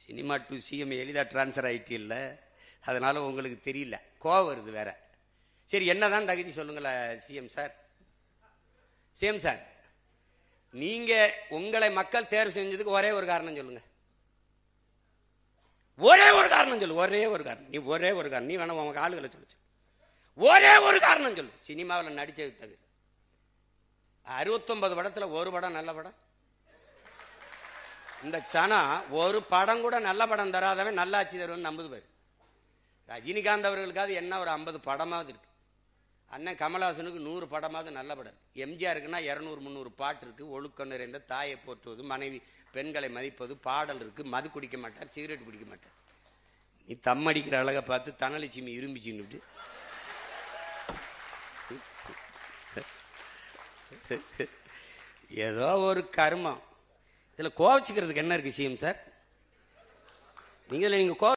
Cinema to CM எளிதாக transfer ஆகிட்டு இல்லை, அதனால உங்களுக்கு தெரியல, கோவம் வருது வேற. சரி, என்னதான் தகுதி சொல்லுங்களேன் சிஎம் சார். சிஎம் சார், நீங்க உங்களை மக்கள் தேர்வு செஞ்சதுக்கு ஒரே ஒரு காரணம் சொல்லுங்க. ஒரே ஒரு காரணம் சொல்லு. ஒரே ஒரு காரணம். நீ ஒரே ஒரு காரணம். நீ வேணா உங்க ஆளுகளை சொல்லு. ஒரே ஒரு காரணம் சொல்லு. சினிமாவில் நடிச்சது தகுதி 69 படத்துல ஒரு படம் நல்ல படம். இந்த சனம் ஒரு படம் கூட நல்ல படம் தராதவன் நல்லாட்சி தருவன் நம்புது பாரு. ரஜினிகாந்த் அவர்களுக்காவது என்ன ஒரு 50 படமாவது இருக்கு. அண்ணன் கமலஹாசனுக்கு 100 படமாவது நல்ல படம். எம்ஜிஆருக்குன்னா 200-300 பாட்டு இருக்கு. ஒழுக்கம் நிறைந்த தாயை போற்றுவது, மனைவி பெண்களை மதிப்பது, பாடல் இருக்கு. மது குடிக்க மாட்டார், சிகரெட் குடிக்க மாட்டார். நீ தம் அடிக்கிற அழகை பார்த்து தனலட்சுமி இரும்பிச்சுன்னு ஏதோ ஒரு கர்மம். இதுல கோவச்சுக்கிறதுக்கு என்ன இருக்கு சிஎம் சார்? நீங்க